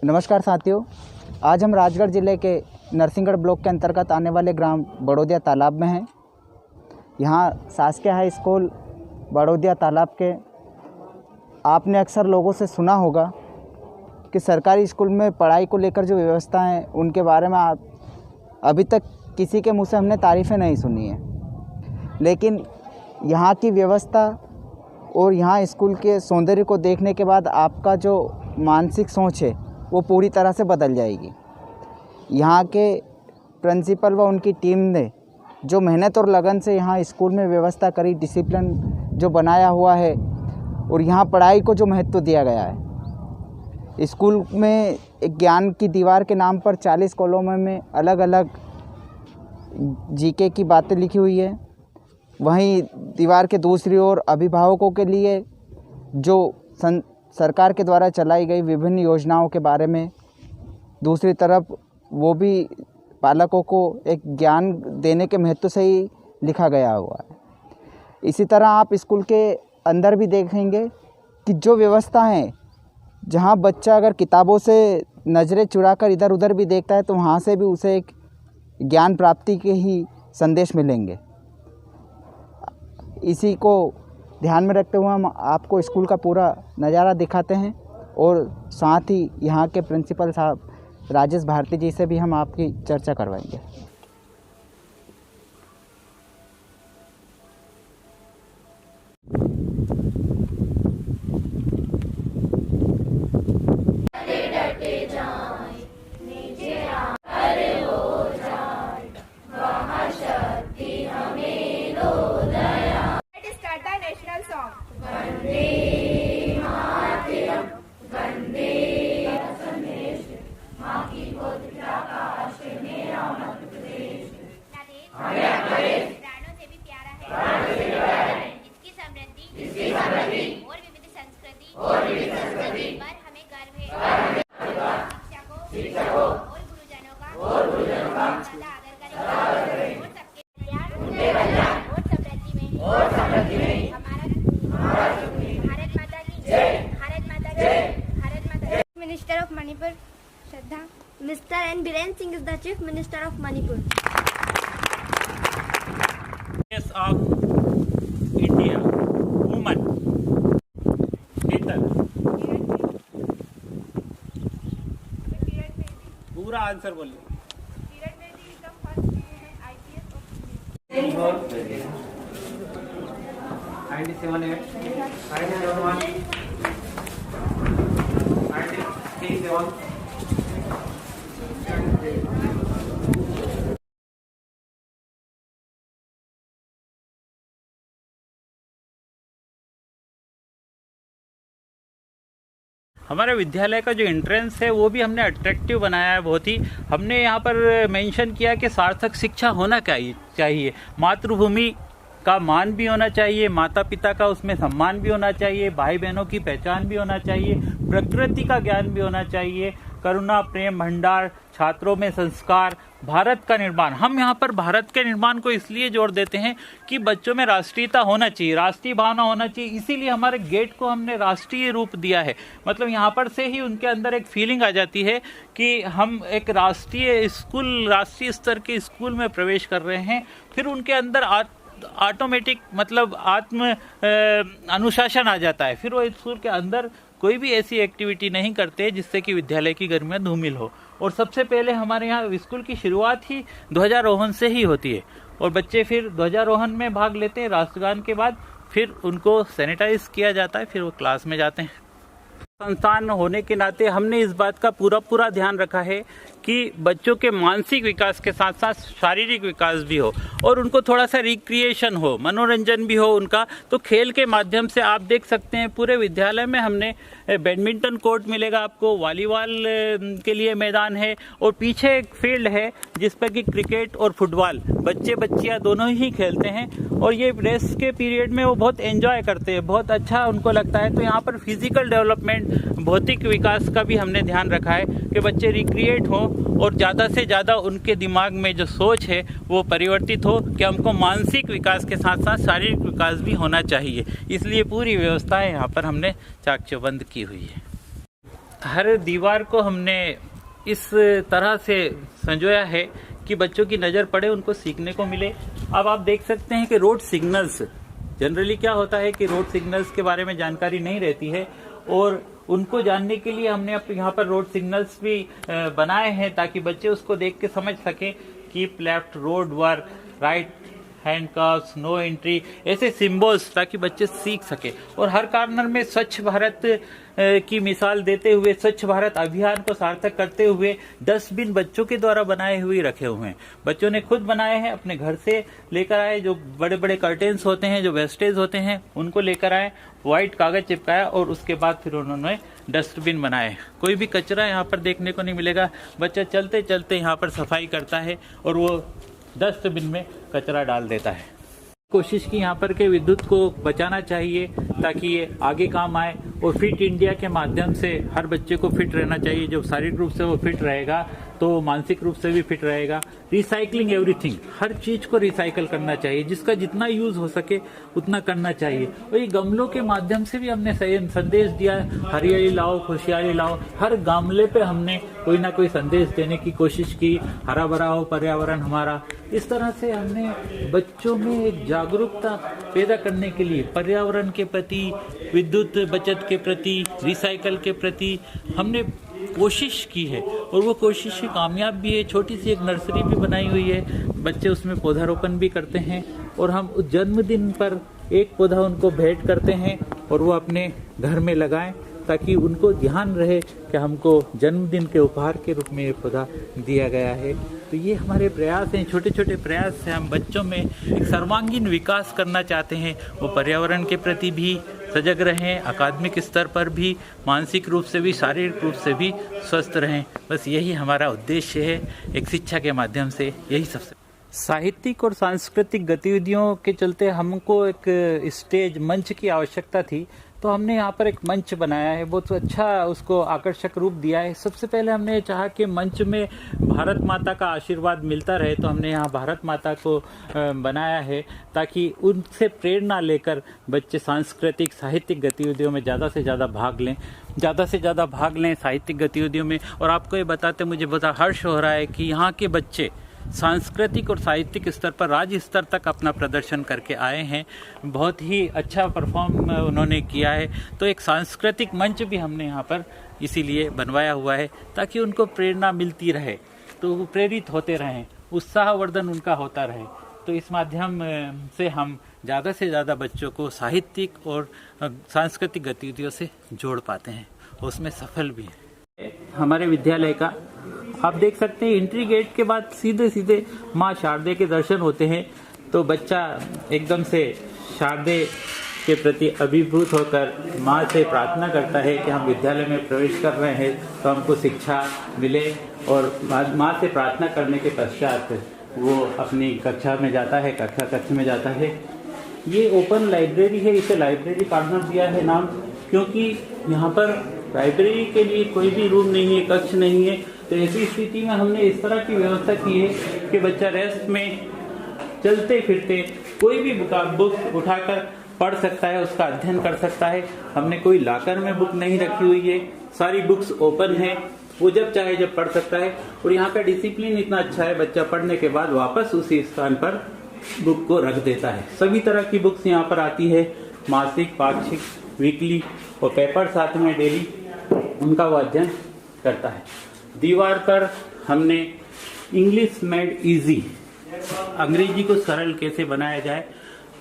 नमस्कार साथियों, आज हम राजगढ़ ज़िले के नरसिंहगढ़ ब्लॉक के अंतर्गत आने वाले ग्राम बड़ौदिया तालाब में हैं। यहाँ शासकीय हाई स्कूल बड़ौदिया तालाब के आपने अक्सर लोगों से सुना होगा कि सरकारी स्कूल में पढ़ाई को लेकर जो व्यवस्था है उनके बारे में अभी तक किसी के मुँह से हमने तारीफ़ें नहीं सुनी है। लेकिन यहाँ की व्यवस्था और यहाँ स्कूल के सौंदर्य को देखने के बाद आपका जो मानसिक सोच है वो पूरी तरह से बदल जाएगी। यहाँ के प्रिंसिपल व उनकी टीम ने जो मेहनत और लगन से यहाँ स्कूल में व्यवस्था करी, डिसिप्लिन जो बनाया हुआ है और यहाँ पढ़ाई को जो महत्व दिया गया है। स्कूल में एक ज्ञान की दीवार के नाम पर 40 कॉलमों में अलग अलग जीके की बातें लिखी हुई है। वहीं दीवार के दूसरी ओर अभिभावकों के लिए जो सरकार के द्वारा चलाई गई विभिन्न योजनाओं के बारे में, दूसरी तरफ वो भी पालकों को एक ज्ञान देने के महत्व से ही लिखा गया हुआ है। इसी तरह आप स्कूल के अंदर भी देखेंगे कि जो व्यवस्था है, जहाँ बच्चा अगर किताबों से नज़रें चुराकर इधर उधर भी देखता है तो वहाँ से भी उसे एक ज्ञान प्राप्ति के ही संदेश मिलेंगे। इसी को ध्यान में रखते हुए हम आपको स्कूल का पूरा नज़ारा दिखाते हैं और साथ ही यहाँ के प्रिंसिपल साहब राजेश भारती जी से भी हम आपकी चर्चा करवाएंगे। Minister of Manipur, Shraddha. Mr. N. Biren Singh is the Chief Minister of Manipur. Yes, of India, woman, Netal. पूरा आंसर बोलिए। Kiran Bedi is the first woman IPS of India. 97 हमारे विद्यालय का जो एंट्रेंस है वो भी हमने अट्रैक्टिव बनाया है बहुत ही। हमने यहाँ पर मेंशन किया कि सार्थक शिक्षा होना चाहिए, मातृभूमि का मान भी होना चाहिए, माता पिता का उसमें सम्मान भी होना चाहिए, भाई बहनों की पहचान भी होना चाहिए, प्रकृति का ज्ञान भी होना चाहिए, करुणा प्रेम भंडार, छात्रों में संस्कार, भारत का निर्माण। हम यहाँ पर भारत के निर्माण को इसलिए जोर देते हैं कि बच्चों में राष्ट्रीयता होना चाहिए, राष्ट्रीय भावना होना चाहिए। इसीलिए हमारे गेट को हमने राष्ट्रीय रूप दिया है। मतलब यहाँ पर से ही उनके अंदर एक फीलिंग आ जाती है कि हम एक राष्ट्रीय स्तर के स्कूल में प्रवेश कर रहे हैं। फिर उनके अंदर ऑटोमेटिक मतलब आत्म अनुशासन आ जाता है। फिर वो स्कूल के अंदर कोई भी ऐसी एक्टिविटी नहीं करते जिससे कि विद्यालय की गर्मियाँ धूमिल हो। और सबसे पहले हमारे यहाँ स्कूल की शुरुआत ही ध्वजारोहण से ही होती है और बच्चे फिर ध्वजारोहण में भाग लेते हैं। राष्ट्रगान के बाद फिर उनको सैनिटाइज किया जाता है, फिर वो क्लास में जाते हैं। संस्थान होने के नाते हमने इस बात का पूरा ध्यान रखा है कि बच्चों के मानसिक विकास के साथ साथ शारीरिक विकास भी हो और उनको थोड़ा सा रिक्रिएशन हो, मनोरंजन भी हो उनका। तो खेल के माध्यम से आप देख सकते हैं पूरे विद्यालय में हमने बैडमिंटन कोर्ट मिलेगा आपको, वॉलीबॉल के लिए मैदान है और पीछे एक फील्ड है जिस पर कि क्रिकेट और फुटबॉल बच्चे बच्चियां दोनों ही खेलते हैं और ये रेस्ट के पीरियड में वो बहुत एंजॉय करते हैं, बहुत अच्छा उनको लगता है। तो यहाँ पर फिजिकल डेवलपमेंट, भौतिक विकास का भी हमने ध्यान रखा है कि बच्चे रिक्रिएट हों और ज़्यादा से ज़्यादा उनके दिमाग में जो सोच है वो परिवर्तित हो कि हमको मानसिक विकास के साथ साथ शारीरिक विकास भी होना चाहिए। इसलिए पूरी व्यवस्थाएं यहाँ पर हमने चाक चौबंद की हुई है। हर दीवार को हमने इस तरह से संजोया है कि बच्चों की नज़र पड़े, उनको सीखने को मिले। अब आप देख सकते हैं कि रोड सिग्नल्स, जनरली क्या होता है कि रोड सिग्नल्स के बारे में जानकारी नहीं रहती है, और उनको जानने के लिए हमने अब यहाँ पर रोड सिग्नल्स भी बनाए हैं ताकि बच्चे उसको देख के समझ सके। Keep left, road work, right hand curves, no entry, ऐसे सिंबल्स, ताकि बच्चे सीख सके। और हर कॉर्नर में स्वच्छ भारत की मिसाल देते हुए, स्वच्छ भारत अभियान को सार्थक करते हुए डस्टबिन बच्चों के द्वारा बनाए हुए रखे हुए हैं। बच्चों ने खुद बनाए हैं, अपने घर से लेकर आए, जो बड़े बड़े कर्टेन्स होते हैं, जो वेस्टेज होते हैं, उनको लेकर आए, व्हाइट कागज चिपकाया और उसके बाद फिर उन्होंने डस्टबिन बनाए। कोई भी कचरा यहाँ पर देखने को नहीं मिलेगा। बच्चा चलते चलते यहाँ पर सफाई करता है और वो डस्टबिन में कचरा डाल देता है। कोशिश की यहाँ पर के विद्युत को बचाना चाहिए ताकि ये आगे काम आए, और फिट इंडिया के माध्यम से हर बच्चे को फिट रहना चाहिए। जब शारीरिक रूप से वो फिट रहेगा तो मानसिक रूप से भी फिट रहेगा। रिसाइकलिंग एवरीथिंग, हर चीज को रिसाइकल करना चाहिए, जिसका जितना यूज हो सके उतना करना चाहिए। और ये गमलों के माध्यम से भी हमने संदेश दिया, हरियाली लाओ, खुशहाली लाओ। हर गमले पे हमने कोई ना कोई संदेश देने की कोशिश की, हरा भरा हो पर्यावरण हमारा। इस तरह से हमने बच्चों में एक जागरूकता पैदा करने के लिए पर्यावरण के प्रति, विद्युत बचत के प्रति, रिसाइकल के प्रति हमने कोशिश की है, और वो कोशिश कामयाब भी है। छोटी सी एक नर्सरी भी बनाई हुई है, बच्चे उसमें पौधारोपण भी करते हैं, और हम उस जन्मदिन पर एक पौधा उनको भेंट करते हैं और वो अपने घर में लगाएं, ताकि उनको ध्यान रहे कि हमको जन्मदिन के उपहार के रूप में ये पौधा दिया गया है। तो ये हमारे प्रयास हैं, छोटे छोटे प्रयास से हम बच्चों में एक सर्वांगीण विकास करना चाहते हैं। वो पर्यावरण के प्रति भी सजग रहें, अकादमिक स्तर पर भी, मानसिक रूप से भी, शारीरिक रूप से भी स्वस्थ रहें। बस यही हमारा उद्देश्य है एक शिक्षा के माध्यम से। यही सबसे साहित्यिक और सांस्कृतिक गतिविधियों के चलते हमको एक स्टेज, मंच की आवश्यकता थी, तो हमने यहाँ पर एक मंच बनाया है, बहुत अच्छा उसको आकर्षक रूप दिया है। सबसे पहले हमने चाहा कि मंच में भारत माता का आशीर्वाद मिलता रहे, तो हमने यहाँ भारत माता को बनाया है ताकि उनसे प्रेरणा लेकर बच्चे सांस्कृतिक साहित्यिक गतिविधियों में ज़्यादा से ज़्यादा भाग लें साहित्यिक गतिविधियों में। और आपको ये बताते मुझे बहुत हर्ष हो रहा है कि यहाँ के बच्चे सांस्कृतिक और साहित्यिक स्तर पर राज्य स्तर तक अपना प्रदर्शन करके आए हैं। बहुत ही अच्छा परफॉर्म उन्होंने किया है। तो एक सांस्कृतिक मंच भी हमने यहाँ पर इसीलिए बनवाया हुआ है ताकि उनको प्रेरणा मिलती रहे, तो वो प्रेरित होते रहें, उत्साहवर्धन उनका होता रहे। तो इस माध्यम से हम ज़्यादा से ज़्यादा बच्चों को साहित्यिक और सांस्कृतिक गतिविधियों से जोड़ पाते हैं, उसमें सफल भी हैं। हमारे विद्यालय का आप देख सकते हैं, एंट्री गेट के बाद सीधे सीधे माँ शारदे के दर्शन होते हैं, तो बच्चा एकदम से शारदे के प्रति अभिभूत होकर माँ से प्रार्थना करता है कि हम विद्यालय में प्रवेश कर रहे हैं तो हमको शिक्षा मिले। और माँ से प्रार्थना करने के पश्चात वो अपनी कक्षा में जाता है, कक्षा कक्ष में जाता है। ये ओपन लाइब्रेरी है, इसे लाइब्रेरी कॉर्नर दिया है नाम, क्योंकि यहाँ पर लाइब्रेरी के लिए कोई भी रूम नहीं है, कक्ष नहीं है। तो ऐसी स्थिति में हमने इस तरह की व्यवस्था की है कि बच्चा रेस्ट में चलते फिरते कोई भी बुक उठाकर पढ़ सकता है, उसका अध्ययन कर सकता है। हमने कोई लॉकर में बुक नहीं रखी हुई है, सारी बुक्स ओपन है, वो जब चाहे जब पढ़ सकता है। और यहाँ का डिसिप्लिन इतना अच्छा है, बच्चा पढ़ने के बाद वापस उसी स्थान पर बुक को रख देता है। सभी तरह की बुक्स यहाँ पर आती है, मासिक, पाक्षिक, वीकली और पेपर साथ में डेली, उनका वो अध्ययन करता है। दीवार पर हमने इंग्लिश मेड इजी, अंग्रेजी को सरल कैसे बनाया जाए,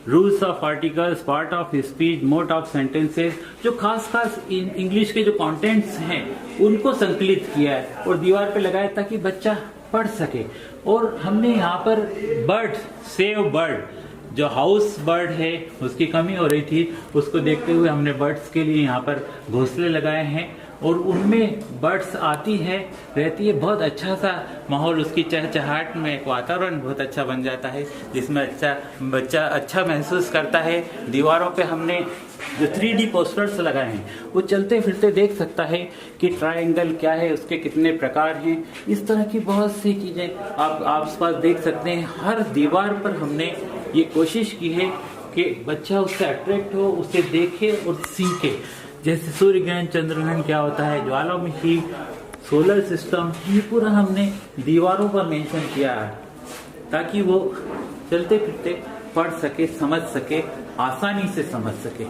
rules of articles, part of speech, mode of sentences, जो खास इंग्लिश के जो कंटेंट्स हैं उनको संकलित किया है और दीवार पे लगाया ताकि बच्चा पढ़ सके। और हमने यहाँ पर बर्ड, सेव बर्ड, जो हाउस बर्ड है उसकी कमी हो रही थी, उसको देखते हुए हमने बर्ड्स के लिए यहाँ पर घोंसले लगाए हैं और उनमें बर्ड्स आती है, रहती है, बहुत अच्छा सा माहौल, उसकी चहचहाट में एक वातावरण बहुत अच्छा बन जाता है जिसमें बच्चा अच्छा महसूस करता है। दीवारों पे हमने जो 3D पोस्टर्स लगाए हैं वो चलते फिरते देख सकता है कि ट्रायंगल क्या है, उसके कितने प्रकार हैं, इस तरह की बहुत सी चीज़ें आप आसपास देख सकते हैं। हर दीवार पर हमने ये कोशिश की है कि बच्चा उससे अट्रैक्ट हो, उसे देखे और सीखे। जैसे सूर्य ग्रहण, चंद्र ग्रहण क्या होता है, ज्वालामुखी, सोलर सिस्टम, ये पूरा हमने दीवारों पर मेंशन किया है ताकि वो चलते फिरते पढ़ सके, समझ सके, आसानी से समझ सके।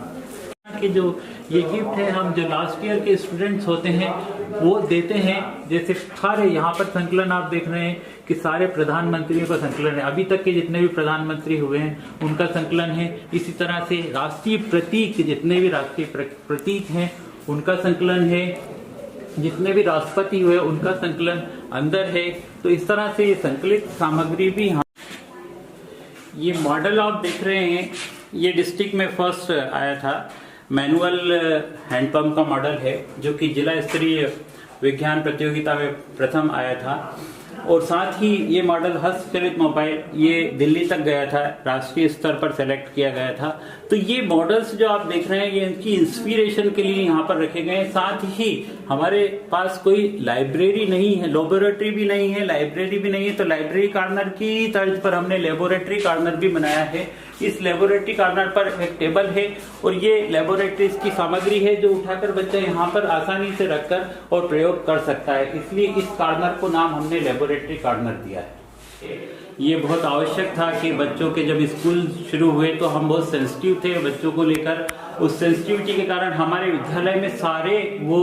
कि जो ये गिफ्ट है हम जो लास्ट ईयर के स्टूडेंट्स होते हैं वो देते हैं। जैसे सारे यहाँ पर संकलन आप देख रहे हैं कि सारे प्रधानमंत्रियों का संकलन है, अभी तक के जितने भी प्रधानमंत्री हुए हैं उनका संकलन है। इसी तरह से राष्ट्रीय प्रतीक, जितने भी राष्ट्रीय प्रतीक हैं उनका संकलन है, जितने भी राष्ट्रपति हुए उनका संकलन अंदर है। तो इस तरह से ये संकलित सामग्री भी ये मॉडल आप देख रहे हैं, ये डिस्ट्रिक्ट में फर्स्ट आया था। मैनुअल हैंडपंप का मॉडल है जो कि जिला स्तरीय विज्ञान प्रतियोगिता में प्रथम आया था। और साथ ही ये मॉडल हस्तचलित मोबाइल ये दिल्ली तक गया था, राष्ट्रीय स्तर पर सेलेक्ट किया गया था। तो ये मॉडल्स जो आप देख रहे हैं ये इनकी इंस्पिरेशन के लिए यहाँ पर रखे गए हैं। साथ ही हमारे पास कोई लाइब्रेरी नहीं है, लेबोरेटरी भी नहीं है, लाइब्रेरी भी नहीं है, तो लाइब्रेरी कॉर्नर की तर्ज पर हमने लेबोरेटरी कॉर्नर भी बनाया है। इस लेबोरेटरी कॉर्नर पर एक टेबल है और ये लेबोरेटरी की सामग्री है जो उठाकर बच्चा यहाँ पर आसानी से रखकर और प्रयोग कर सकता है, इसलिए इस कॉर्नर को नाम हमने लेबोरेटरी कॉर्नर दिया है। ये बहुत आवश्यक था कि बच्चों के जब स्कूल शुरू हुए तो हम बहुत सेंसिटिव थे बच्चों को लेकर। उस सेंसिटिविटी के कारण हमारे विद्यालय में सारे वो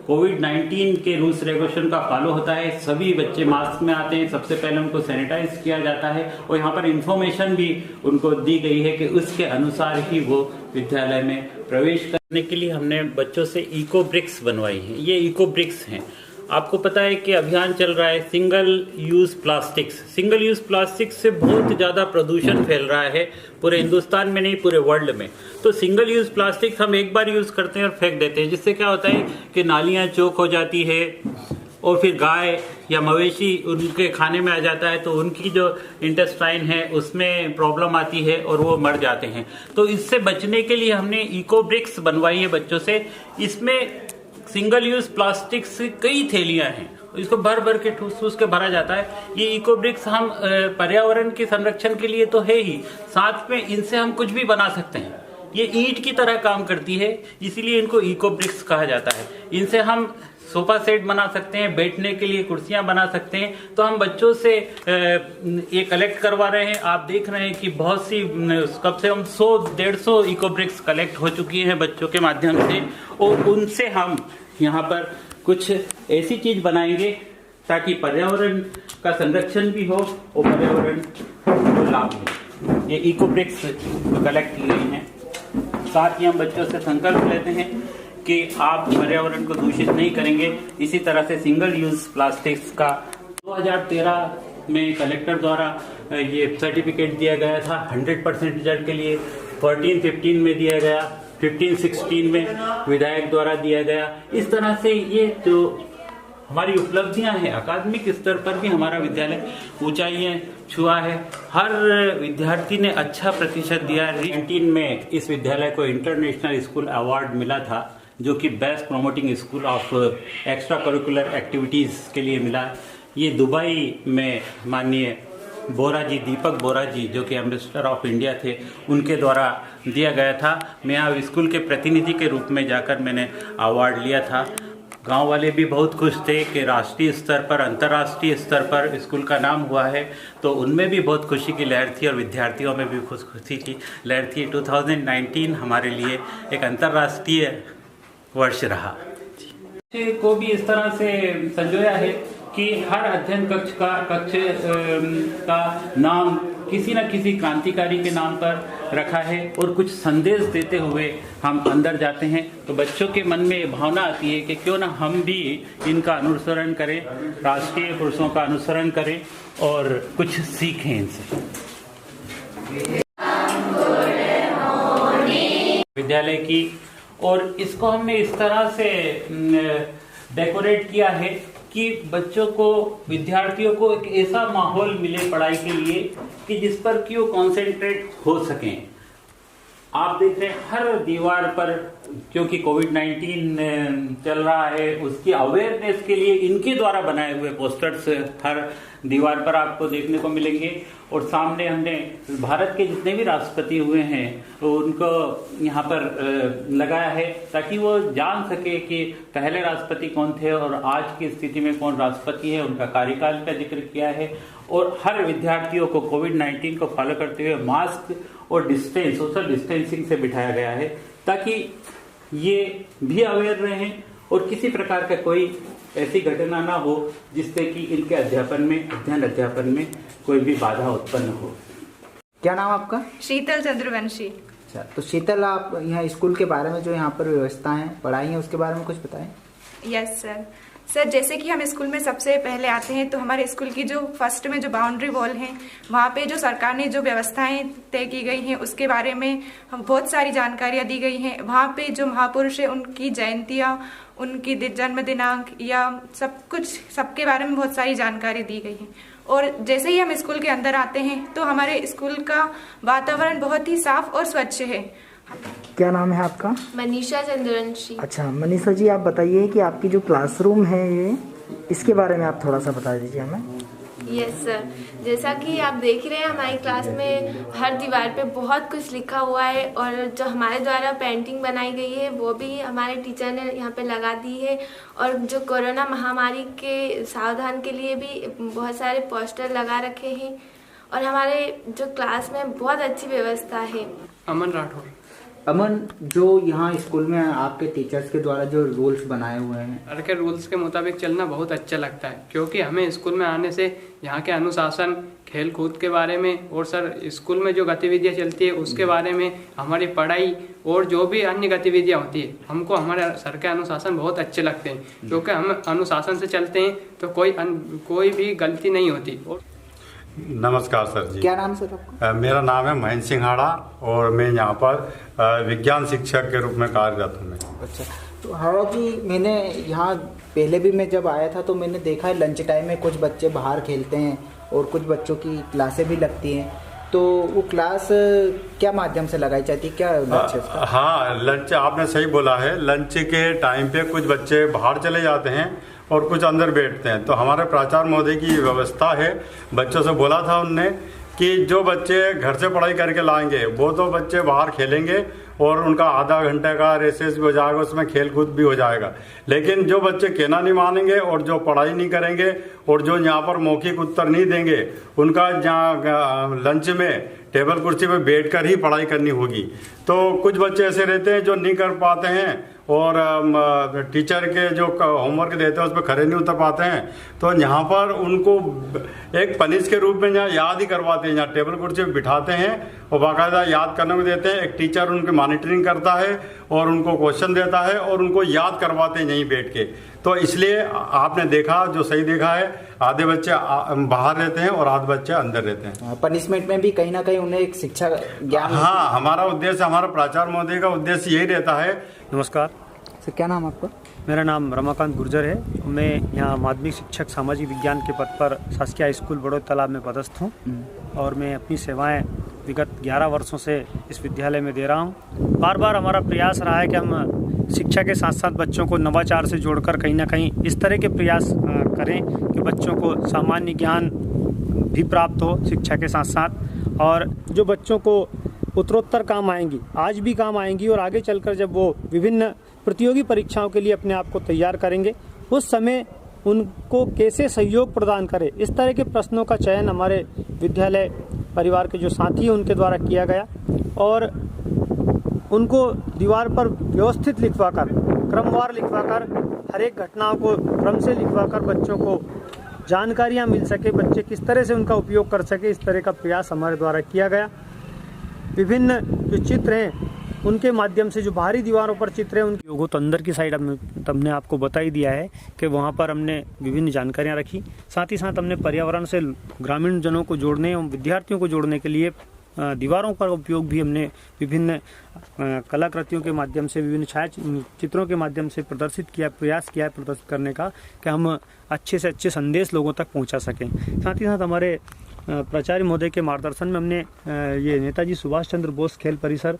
कोविड-19 के रूल्स रेगुलेशन का फॉलो होता है। सभी बच्चे मास्क में आते हैं, सबसे पहले उनको सैनिटाइज किया जाता है और यहाँ पर इंफॉर्मेशन भी उनको दी गई है कि उसके अनुसार ही वो विद्यालय में प्रवेश करने के लिए हमने बच्चों से इको ब्रिक्स बनवाई है। ये इको ब्रिक्स हैं। आपको पता है कि अभियान चल रहा है single use plastics. Single use plastics से बहुत ज्यादा प्रदूषण फैल रहा है पूरे हिंदुस्तान में नहीं, पूरे वर्ल्ड में। तो सिंगल यूज प्लास्टिक्स हम एक बार यूज करते हैं और फेंक देते हैं, जिससे क्या होता है कि नालियां चौक हो जाती है और फिर गाय या मवेशी उनके खाने में आ जाता है तो उनकी जो इंटेस्टाइन है उसमें प्रॉब्लम आती है और वो मर जाते हैं। तो इससे बचने के लिए हमने इको ब्रिक्स बनवाई है बच्चों से। इसमें सिंगल यूज प्लास्टिक से कई थैलियां हैं, इसको भर भर के ठूस के भरा जाता है। ये इको ब्रिक्स हम पर्यावरण के संरक्षण के लिए तो है ही, साथ में इनसे हम कुछ भी बना सकते हैं। ये ईंट की तरह काम करती है, इसीलिए इनको इको ब्रिक्स कहा जाता है। इनसे हम सोफा सेट बना सकते हैं, बैठने के लिए कुर्सियां बना सकते हैं। तो हम बच्चों से ये कलेक्ट करवा रहे हैं। आप देख रहे हैं कि बहुत सी कम से कम 100-150 इको ब्रिक्स कलेक्ट हो चुकी हैं बच्चों के माध्यम से, और उनसे हम यहाँ पर कुछ ऐसी चीज बनाएंगे ताकि पर्यावरण का संरक्षण भी हो और पर्यावरण को लाभ हो। ये इको ब्रिक्स कलेक्ट की गई हैं। साथ ही हम बच्चों से संकल्प लेते हैं कि आप पर्यावरण को दूषित नहीं करेंगे। इसी तरह से सिंगल यूज प्लास्टिक्स का 2013 में कलेक्टर द्वारा ये सर्टिफिकेट दिया गया था 100% रिजल्ट के लिए। 14-15 में दिया गया, 15-16 में विधायक द्वारा दिया गया। इस तरह से ये जो हमारी उपलब्धियां हैं, अकादमिक स्तर पर भी हमारा विद्यालय ऊंचाइयां छुआ है। हर विद्यार्थी ने अच्छा प्रतिशत दिया। 19 में इस विद्यालय को इंटरनेशनल स्कूल अवार्ड मिला था जो कि best promoting school of extra curricular activities के लिए मिला। ये दुबई में माननीय बोरा जी, दीपक बोरा जी, जो कि एम्बेसडर ऑफ इंडिया थे, उनके द्वारा दिया गया था। मैं यहाँ स्कूल के प्रतिनिधि के रूप में जाकर मैंने अवार्ड लिया था। गांव वाले भी बहुत खुश थे कि राष्ट्रीय स्तर पर, अंतर्राष्ट्रीय स्तर पर स्कूल का नाम हुआ है, तो उनमें भी बहुत खुशी की लहर थी और विद्यार्थियों में भी खुशी की लहर थी। 2019 हमारे लिए एक अंतर्राष्ट्रीय वर्ष रहा। को भी इस तरह से संजोया है कि हर अध्ययन कक्ष का नाम किसी न किसी क्रांतिकारी के नाम पर रखा है और कुछ संदेश देते हुए हम अंदर जाते हैं तो बच्चों के मन में भावना आती है कि क्यों ना हम भी इनका अनुसरण करें, राष्ट्रीय पुरुषों का अनुसरण करें और कुछ सीखें इनसे। विद्यालय की, और इसको हमने इस तरह से डेकोरेट किया है कि बच्चों को, विद्यार्थियों को एक ऐसा माहौल मिले पढ़ाई के लिए कि जिस पर कि वो कॉन्सेंट्रेट हो सकें। आप देख रहे हैं हर दीवार पर क्योंकि कोविड-19 चल रहा है, उसकी अवेयरनेस के लिए इनके द्वारा बनाए हुए पोस्टर्स हर दीवार पर आपको देखने को मिलेंगे। और सामने हमने भारत के जितने भी राष्ट्रपति हुए हैं तो उनको यहाँ पर लगाया है, ताकि वो जान सके कि पहले राष्ट्रपति कौन थे और आज की स्थिति में कौन राष्ट्रपति है, उनका कार्यकाल का जिक्र किया है। और हर विद्यार्थियों को कोविड-19 को फॉलो करते हुए मास्क और सोशल डिस्टेंसिंग से बिठाया गया है, ताकि ये भी अवेयर रहें और किसी प्रकार का कोई ऐसी घटना ना हो जिससे कि इनके अध्ययन अध्यापन में कोई भी बाधा उत्पन्न हो। क्या नाम आपका? शीतल चंद्रवंशी। अच्छा, तो शीतल, आप यहाँ स्कूल के बारे में जो यहाँ पर व्यवस्था है, पढ़ाई है, उसके बारे में कुछ बताएं। यस सर, जैसे कि हम स्कूल में सबसे पहले आते हैं तो हमारे स्कूल की जो फर्स्ट में जो बाउंड्री वॉल है, वहाँ पे जो सरकार ने जो व्यवस्थाएं तय की गई हैं उसके बारे में हम बहुत सारी जानकारियाँ दी गई हैं। वहाँ पे जो महापुरुष है उनकी जयंतियाँ, उनकी जन्म दिनांक या सब कुछ, सबके बारे में बहुत सारी जानकारी दी गई है। और जैसे ही हम स्कूल के अंदर आते हैं तो हमारे स्कूल का वातावरण बहुत ही साफ और स्वच्छ है। क्या नाम है आपका? मनीषा चंद्रवंशी। अच्छा मनीषा जी, आप बताइए कि आपकी जो क्लासरूम है ये, इसके बारे में आप थोड़ा सा बता दीजिए हमें। यस सर, जैसा कि आप देख रहे हैं हमारी क्लास में हर दीवार पे बहुत कुछ लिखा हुआ है और जो हमारे द्वारा पेंटिंग बनाई गई है वो भी हमारे टीचर ने यहाँ पे लगा दी है। और जो कोरोना महामारी के सावधान के लिए भी बहुत सारे पोस्टर लगा रखे हैं और हमारे जो क्लास में बहुत अच्छी व्यवस्था है। अमन राठौर। अमन, जो यहाँ स्कूल में आपके टीचर्स के द्वारा जो रूल्स बनाए हुए हैं, के रूल्स के मुताबिक चलना बहुत अच्छा लगता है, क्योंकि हमें स्कूल में आने से यहाँ के अनुशासन, खेल कूद के बारे में और सर स्कूल में जो गतिविधियाँ चलती है उसके बारे में, हमारी पढ़ाई और जो भी अन्य गतिविधियाँ होती है, हमको हमारे सर के अनुशासन बहुत अच्छे लगते हैं, क्योंकि हम अनुशासन से चलते हैं तो कोई भी गलती नहीं होती। और नमस्कार सर जी। क्या नाम सर आपका? मेरा नाम है महेंद्र सिंह हाड़ा और मैं यहाँ पर विज्ञान शिक्षक के रूप में कार्यरत हूँ। अच्छा, तो हाड़ा जी, मैंने यहाँ पहले भी मैं जब आया था तो मैंने देखा है लंच टाइम में कुछ बच्चे बाहर खेलते हैं और कुछ बच्चों की क्लासें भी लगती हैं, तो वो क्लास क्या माध्यम से लगाई जाती है, क्या लंच है उसका? हाँ, लंच आपने सही बोला है। लंच के टाइम पे कुछ बच्चे बाहर चले जाते हैं और कुछ अंदर बैठते हैं। तो हमारे प्राचार्य महोदय की व्यवस्था है, बच्चों से बोला था उनने कि जो बच्चे घर से पढ़ाई करके लाएंगे वो तो बच्चे बाहर खेलेंगे और उनका आधा घंटे का रेसेस भी हो जाएगा, उसमें खेल कूद भी हो जाएगा। लेकिन जो बच्चे कहना नहीं मानेंगे और जो पढ़ाई नहीं करेंगे और जो यहाँ पर मौखिक उत्तर नहीं देंगे, उनका जहाँ लंच में टेबल कुर्सी पे बैठकर ही पढ़ाई करनी होगी। तो कुछ बच्चे ऐसे रहते हैं जो नहीं कर पाते हैं और टीचर के जो होमवर्क देते हैं उस पर खड़े नहीं उतर पाते हैं, तो यहाँ पर उनको एक पनिश के रूप में यहाँ याद ही करवाते हैं, यहाँ टेबल कुर्सी पे बिठाते हैं और बाकायदा याद करने को देते हैं। एक टीचर उनकी मॉनिटरिंग करता है और उनको क्वेश्चन देता है और उनको याद करवाते हैं यहीं बैठ के। तो इसलिए आपने देखा, जो सही देखा है, आधे बच्चे बाहर रहते हैं और आधे बच्चे अंदर रहते हैं। पनिशमेंट में भी कहीं ना कहीं उन्हें एक शिक्षा ज्ञान। हाँ, हमारा उद्देश्य, हमारा प्राचार्य महोदय का उद्देश्य यही रहता है। नमस्कार सर, क्या नाम आपका? मेरा नाम रमाकांत गुर्जर है। मैं यहाँ माध्यमिक शिक्षक सामाजिक विज्ञान के पद पर शासकीय हाई स्कूल बड़ौदा तालाब में पदस्थ हूँ और मैं अपनी सेवाएं विगत 11 वर्षों से इस विद्यालय में दे रहा हूँ। बार बार हमारा प्रयास रहा है कि हम शिक्षा के साथ साथ बच्चों को नवाचार से जोड़कर कहीं ना कहीं इस तरह के प्रयास करें कि बच्चों को सामान्य ज्ञान भी प्राप्त हो शिक्षा के साथ साथ, और जो बच्चों को उत्तरोत्तर काम आएंगी, आज भी काम आएंगी और आगे चलकर जब वो विभिन्न प्रतियोगी परीक्षाओं के लिए अपने आप को तैयार करेंगे उस समय उनको कैसे सहयोग प्रदान करें, इस तरह के प्रश्नों का चयन हमारे विद्यालय परिवार के जो साथी हैं उनके द्वारा किया गया और उनको दीवार पर व्यवस्थित लिखवाकर, क्रमवार लिखवाकर, हर एक घटनाओं को क्रम से लिखवाकर बच्चों को जानकारियां मिल सके, बच्चे किस तरह से उनका उपयोग कर सके, इस तरह का प्रयास हमारे द्वारा किया गया। विभिन्न जो चित्र हैं उनके माध्यम से, जो बाहरी दीवारों पर चित्र हैं उनके योगों, तो अंदर की साइड हमने आपको बता ही दिया है कि वहाँ पर हमने विभिन्न जानकारियाँ रखी। साथ ही साथ हमने पर्यावरण से ग्रामीण जनों को जोड़ने एवं विद्यार्थियों को जोड़ने के लिए दीवारों का उपयोग भी हमने विभिन्न कलाकृतियों के माध्यम से, विभिन्न छाया चित्रों के माध्यम से प्रदर्शित किया, प्रयास किया है प्रदर्शित करने का कि हम अच्छे से अच्छे संदेश लोगों तक पहुँचा सकें। साथ ही साथ हमारे प्राचार्य महोदय के मार्गदर्शन में हमने ये नेताजी सुभाष चंद्र बोस खेल परिसर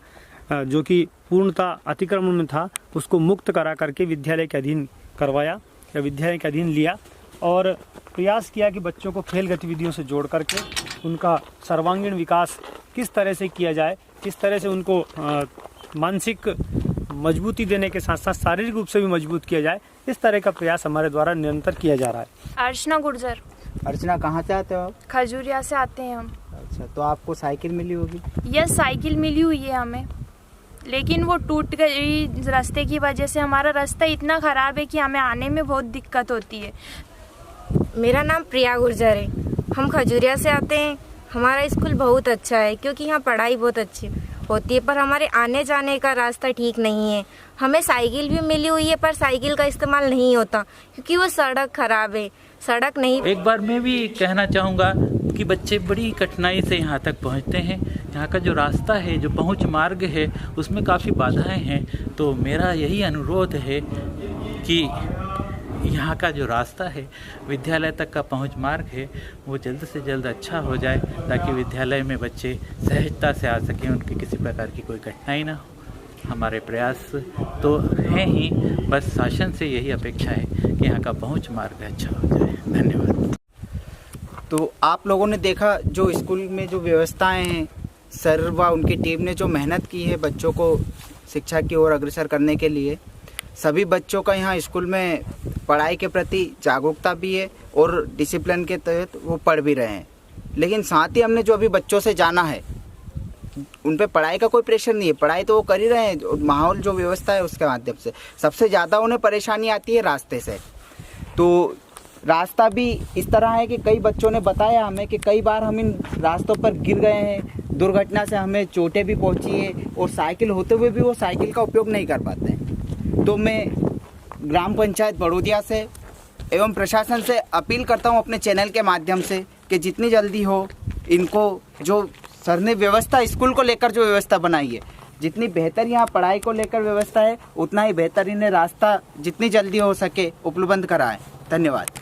जो कि पूर्णतः अतिक्रमण में था उसको मुक्त करा करके विद्यालय के अधीन करवाया या विद्यालय के अधीन लिया और प्रयास किया कि बच्चों को खेल गतिविधियों से जोड़ करके उनका सर्वांगीण विकास किस तरह से किया जाए, किस तरह से उनको मानसिक मजबूती देने के साथ साथ शारीरिक रूप से भी मजबूत किया जाए, इस तरह का प्रयास हमारे द्वारा निरंतर किया जा रहा है। अर्चना गुर्जर। अर्चना, कहाँ से आते हो आप? खजूरिया से आते हैं हम। अच्छा, तो आपको साइकिल मिली होगी? यस, साइकिल मिली हुई है हमें, लेकिन वो टूट गई रास्ते की वजह से। हमारा रास्ता इतना ख़राब है कि हमें आने में बहुत दिक्कत होती है। मेरा नाम प्रिया गुर्जर है, हम खजूरिया से आते हैं। हमारा स्कूल बहुत अच्छा है क्योंकि यहाँ पढ़ाई बहुत अच्छी होती है, पर हमारे आने जाने का रास्ता ठीक नहीं है। हमें साइकिल भी मिली हुई है पर साइकिल का इस्तेमाल नहीं होता क्योंकि वो सड़क खराब है, सड़क नहीं। एक बार मैं भी कहना चाहूँगा कि बच्चे बड़ी कठिनाई से यहाँ तक पहुँचते हैं। यहाँ का जो रास्ता है, जो पहुँच मार्ग है, उसमें काफ़ी बाधाएं हैं। तो मेरा यही अनुरोध है कि यहाँ का जो रास्ता है, विद्यालय तक का पहुँच मार्ग है, वो जल्द से जल्द अच्छा हो जाए ताकि विद्यालय में बच्चे सहजता से आ सकें, उनकी किसी प्रकार की कोई कठिनाई ना हो। हमारे प्रयास तो हैं ही, बस शासन से यही अपेक्षा है कि यहाँ का पहुँच मार्ग अच्छा हो जाए। धन्यवाद। तो आप लोगों ने देखा जो स्कूल में जो व्यवस्थाएं हैं, सर व उनकी टीम ने जो मेहनत की है बच्चों को शिक्षा की ओर अग्रसर करने के लिए। सभी बच्चों का यहाँ स्कूल में पढ़ाई के प्रति जागरूकता भी है और डिसिप्लिन के तहत वो पढ़ भी रहे हैं। लेकिन साथ ही हमने जो अभी बच्चों से जाना है, उन पे पढ़ाई का कोई प्रेशर नहीं है, पढ़ाई तो वो कर ही रहे हैं, माहौल जो व्यवस्था है उसके माध्यम से। सबसे ज़्यादा उन्हें परेशानी आती है रास्ते से। तो रास्ता भी इस तरह है कि कई बच्चों ने बताया हमें कि कई बार हम इन रास्तों पर गिर गए हैं, दुर्घटना से हमें चोटें भी पहुंची है और साइकिल होते हुए भी वो साइकिल का उपयोग नहीं कर पाते हैं। तो मैं ग्राम पंचायत बड़ौदिया से एवं प्रशासन से अपील करता हूं अपने चैनल के माध्यम से कि जितनी जल्दी हो इनको, जो सर ने व्यवस्था स्कूल को लेकर जो व्यवस्था बनाई है, जितनी बेहतर यहाँ पढ़ाई को लेकर व्यवस्था है, उतना ही बेहतर इन्हें रास्ता जितनी जल्दी हो सके उपलब्ध कराएं। धन्यवाद।